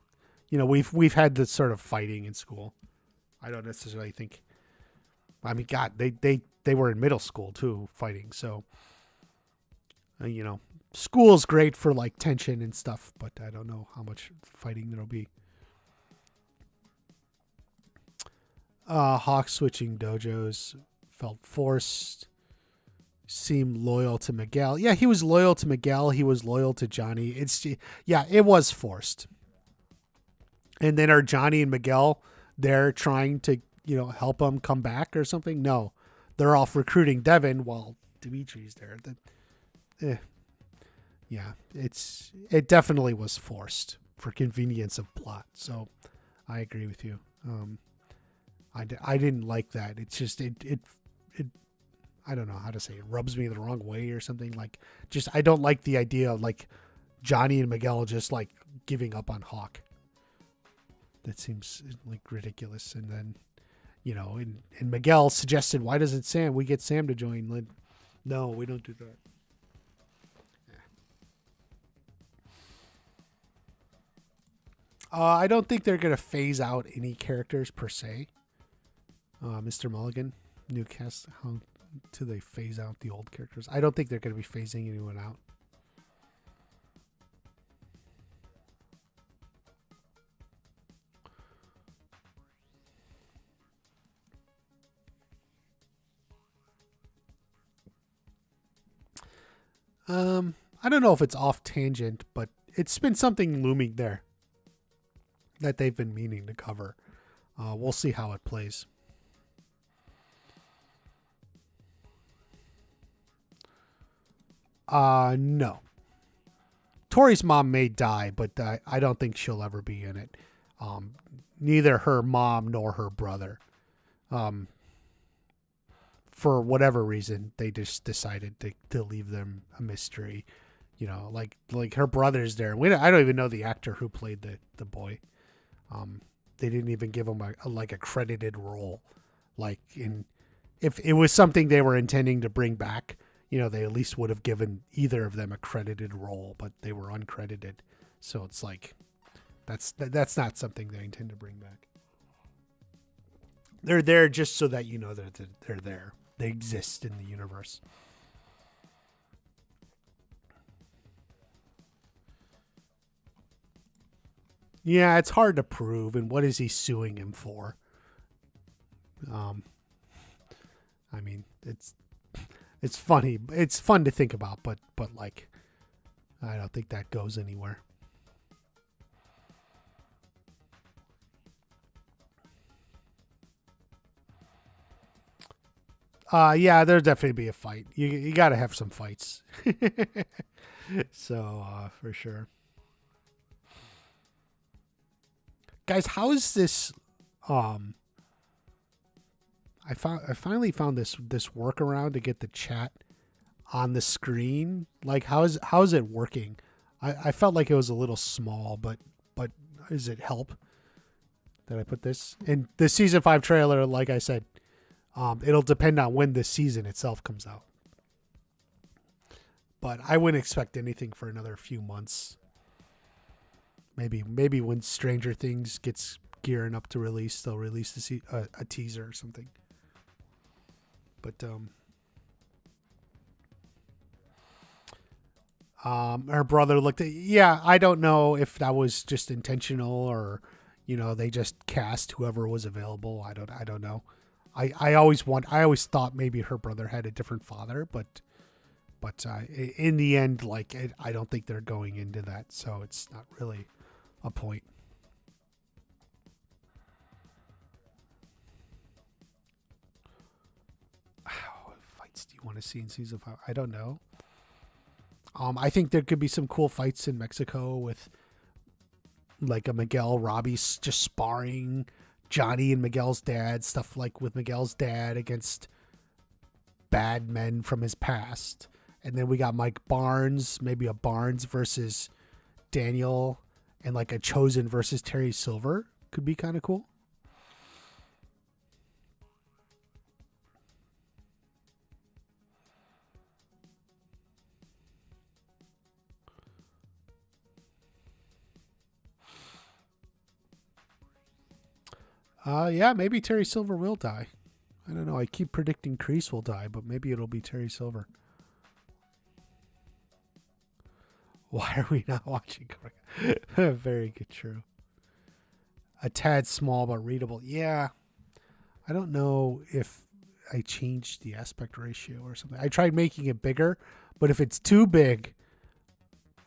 We've had this sort of fighting in school. I don't necessarily think. I mean, God, they were in middle school too, fighting. So, school's great for like tension and stuff, but I don't know how much fighting there'll be. Hawk switching dojos felt forced. Seemed loyal to Miguel. Yeah, he was loyal to Miguel. He was loyal to Johnny. It was forced. And then are Johnny and Miguel there trying to, help him come back or something? No, they're off recruiting Devin while Dimitri's there. Yeah, it definitely was forced for convenience of plot. So I agree with you. I didn't like that. It's just, it I don't know how to say it, rubs me the wrong way or something. Like, just, I don't like the idea of like Johnny and Miguel just like giving up on Hawk. That seems like ridiculous. And then, and Miguel suggested, why doesn't we get Sam to join? No, we don't do that. I don't think they're going to phase out any characters per se. Mr. Mulligan, new cast, how do they phase out the old characters? I don't think they're going to be phasing anyone out. I don't know if it's off tangent, but it's been something looming there that they've been meaning to cover. We'll see how it plays. No. Tori's mom may die, but I don't think she'll ever be in it. Neither her mom nor her brother. For whatever reason, they just decided to leave them a mystery. Like her brother's there. I don't even know the actor who played the boy. They didn't even give him a credited role. If it was something they were intending to bring back, they at least would have given either of them a credited role, but they were uncredited. So it's like, that's not something they intend to bring back. They're there just so that they're there. They exist in the universe. Yeah, it's hard to prove. And what is he suing him for? I mean, it's funny. It's fun to think about, but like, I don't think that goes anywhere. Yeah, there'll definitely be a fight. You got to have some fights. So, for sure. Guys, how is this Um, I finally found this workaround to get the chat on the screen. Like, how is it working? I felt like it was a little small, but does it help that I put this in the season 5 trailer? Like I said, it'll depend on when the season itself comes out. But I wouldn't expect anything for another few months. Maybe when Stranger Things gets gearing up to release, they'll release a teaser or something. But her brother looked at, yeah, I don't know if that was just intentional or, they just cast whoever was available. I don't know. I always thought maybe her brother had a different father, but in the end, like, I don't think they're going into that, so it's not really a point. What fights do you want to see in season 5? I don't know. I think there could be some cool fights in Mexico with like a Miguel Robbie just sparring Johnny and Miguel's dad, stuff like with Miguel's dad against bad men from his past. And then we got Mike Barnes, maybe a Barnes versus Daniel, and like a Chosen versus Terry Silver could be kind of cool. Yeah, maybe Terry Silver will die. I don't know. I keep predicting Kreese will die, but maybe it'll be Terry Silver. Why are we not watching Cobra Kai? Very good, true. A tad small but readable. Yeah. I don't know if I changed the aspect ratio or something. I tried making it bigger, but if it's too big,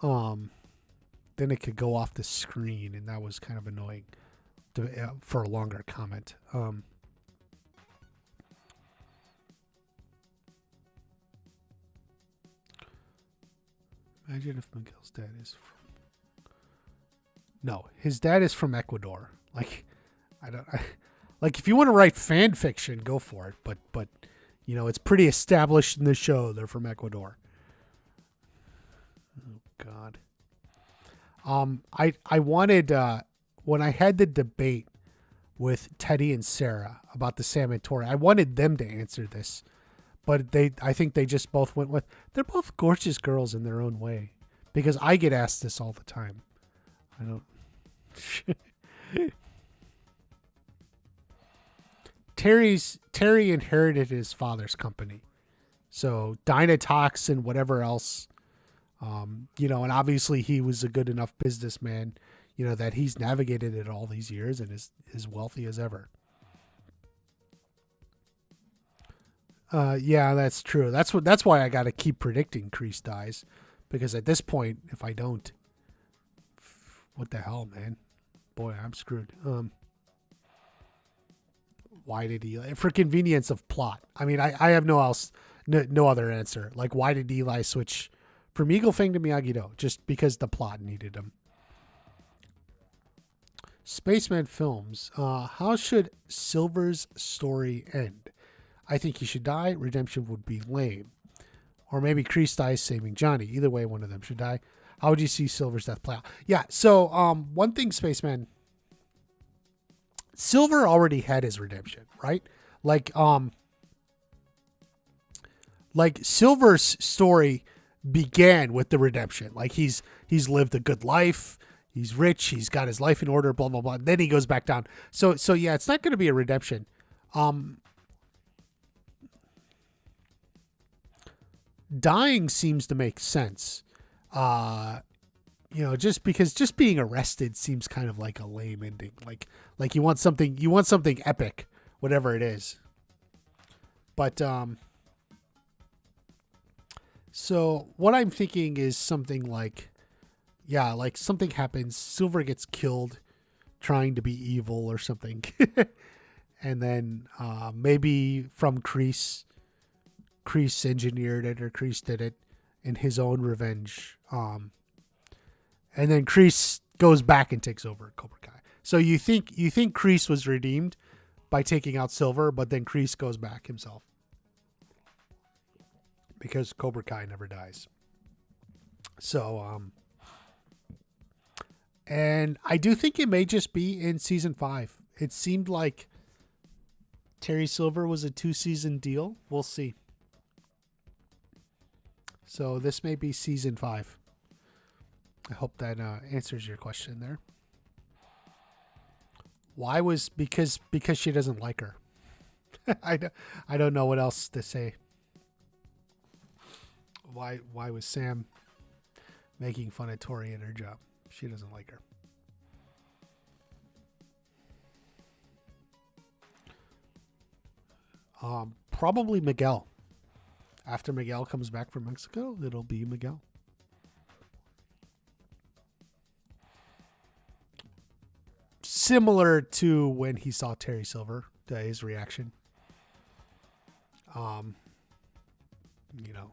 then it could go off the screen, and that was kind of annoying for a longer comment. Imagine if Miguel's dad is from... No, his dad is from Ecuador. Like, like if you want to write fan fiction, go for it. But it's pretty established in the show they're from Ecuador. Oh God. I wanted when I had the debate with Teddy and Sarah about the Sam and Tori, I wanted them to answer this. But I think they just both went with, they're both gorgeous girls in their own way. Because I get asked this all the time. I don't... Terry inherited his father's company. So Dynatox and whatever else, and obviously he was a good enough businessman, that he's navigated it all these years and is as wealthy as ever. Yeah, that's true. That's why I got to keep predicting Kreese dies, because at this point, if I don't, what the hell, man? Boy, I'm screwed. Why did he? For convenience of plot. I mean, I have no other answer. Like, why did Eli switch from Eagle Fang to Miyagi-Do? Just because the plot needed him. Spaceman Films. How should Silver's story end? I think he should die. Redemption would be lame. Or maybe Kreese dies saving Johnny. Either way, one of them should die. How would you see Silver's death play out? Yeah, so one thing, Spaceman, Silver already had his redemption, right? Like Silver's story began with the redemption. Like he's lived a good life. He's rich. He's got his life in order, blah, blah, blah. And then he goes back down. So yeah, it's not going to be a redemption. Dying seems to make sense. Just because just being arrested seems kind of like a lame ending. Like you want something epic, whatever it is. But so what I'm thinking is something like, yeah, like something happens, Silver gets killed trying to be evil or something. And then maybe from Kreese engineered it, or Kreese did it in his own revenge. And then Kreese goes back and takes over Cobra Kai. So you think Kreese was redeemed by taking out Silver, but then Kreese goes back himself because Cobra Kai never dies. So and I do think it may just be in season 5. It seemed like Terry Silver was a 2-season deal. We'll see. So this may be season 5. I hope that answers your question there. Why was because she doesn't like her. I don't know what else to say. Why was Sam making fun of Tori in her job? She doesn't like her. Probably Miguel. After Miguel comes back from Mexico, it'll be Miguel. Similar to when he saw Terry Silver, his reaction. You know,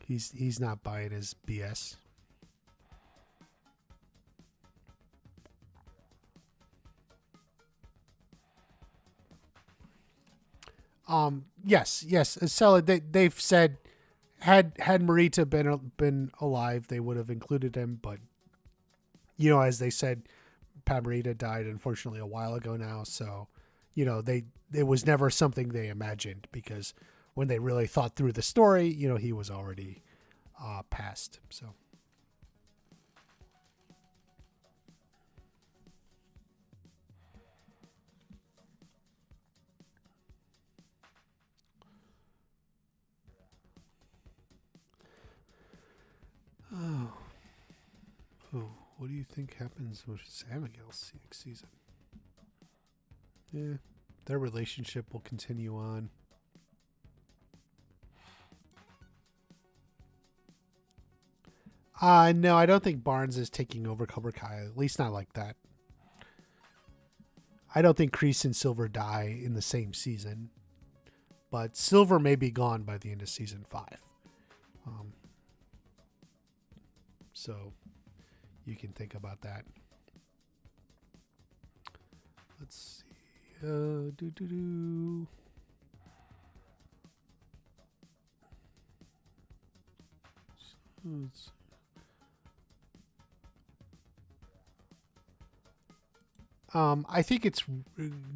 he's not buying his BS. Yes. So they've said had Marita been alive, they would have included him, but you know, as they said, Pat Morita died unfortunately a while ago now, so you know, it was never something they imagined, because when they really thought through the story, you know, he was already passed. So what do you think happens with Sam Miguel's next season? Yeah, their relationship will continue on. No, I don't think Barnes is taking over Cobra Kai. At least not like that. I don't think Kreese and Silver die in the same season, but Silver may be gone by the end of season 5. So you can think about that. Let's see. I think it's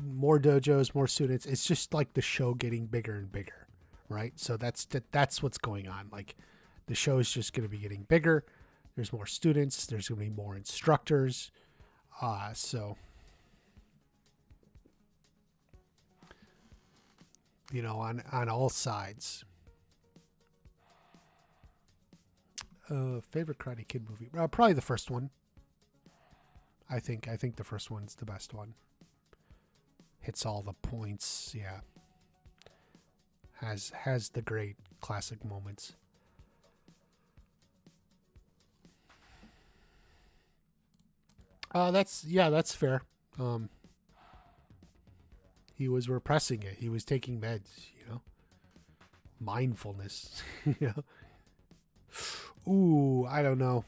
more dojos, more students. It's just like the show getting bigger and bigger, right? So that's what's going on. Like the show is just going to be getting bigger. There's more students. There's going to be more instructors. So, you know, on all sides. Favorite Karate Kid movie? Probably the first one. I think the first one's the best one. Hits all the points. Yeah. Has the great classic moments. That's fair. He was repressing it. He was taking meds, you know. Mindfulness, you know. Ooh, I don't know.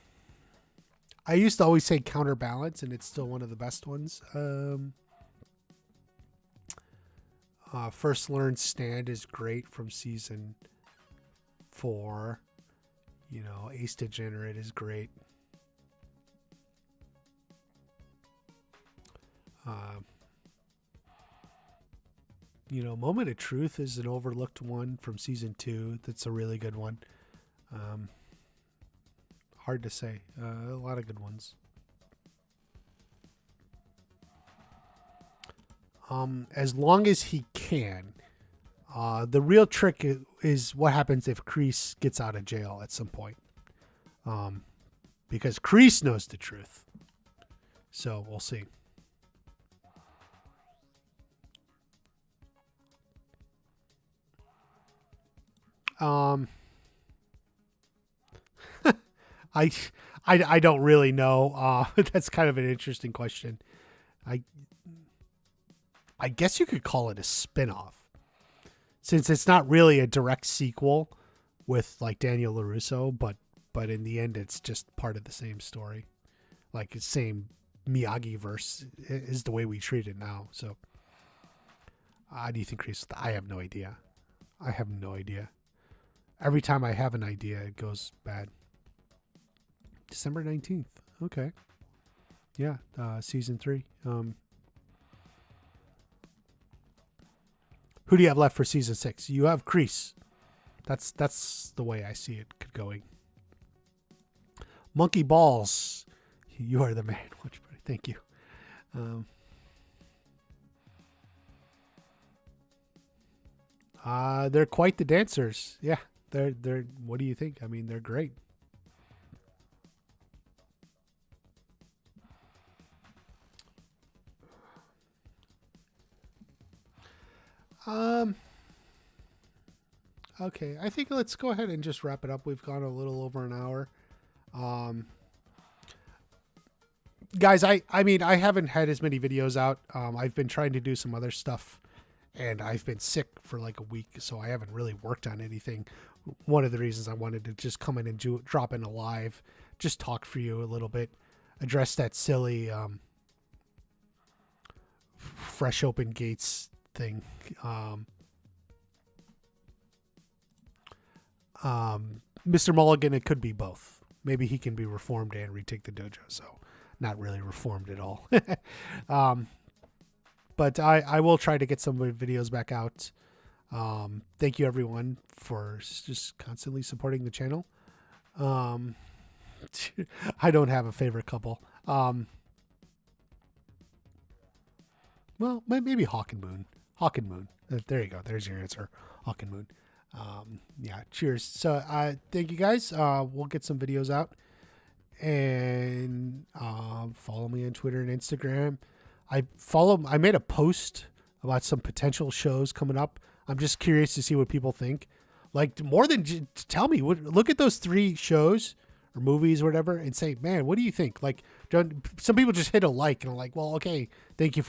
I used to always say Counterbalance, and it's still one of the best ones. First Learned Stand is great from season 4. You know, Ace Degenerate is great. You know, Moment of Truth is an overlooked one from season 2. That's a really good one. Hard to say. A lot of good ones. As long as he can. The real trick is what happens if Kreese gets out of jail at some point. Because Kreese knows the truth. So we'll see. I don't really know. That's kind of an interesting question. I guess you could call it a spin-off, since it's not really a direct sequel with like Daniel LaRusso, but in the end it's just part of the same story, like the same Miyagi verse is the way we treat it now. So, how do you think Chris? I have no idea. I have no idea. Every time I have an idea, it goes bad. December 19th. Okay. Yeah, season 3. Who do you have left for season 6? You have Kreese. That's the way I see it going. Monkey Balls. You are the man. Watch, buddy. Thank you. They're quite the dancers. Yeah, they're. What do you think? I mean, they're great. Okay, I think let's go ahead and just wrap it up. We've gone a little over an hour. Guys, I mean, I haven't had as many videos out. I've been trying to do some other stuff, and I've been sick for like a week, so I haven't really worked on anything. One of the reasons I wanted to just come in and drop in a live, just talk for you a little bit, address that silly fresh open gates thing. Mr. Mulligan, it could be both. Maybe he can be reformed and retake the dojo. So not really reformed at all. But I will try to get some videos back out. Thank you everyone for just constantly supporting the channel. I don't have a favorite couple. Well, maybe Hawk and Moon. Hawk and Moon. There you go. There's your answer. Hawk and Moon. Yeah, cheers. So thank you guys. We'll get some videos out, and follow me on Twitter and Instagram. I made a post about some potential shows coming up. I'm just curious to see what people think. Like, more than tell me, look at those 3 shows or movies or whatever and say, man, what do you think? Like, some people just hit a like and I'm like, well, okay, thank you for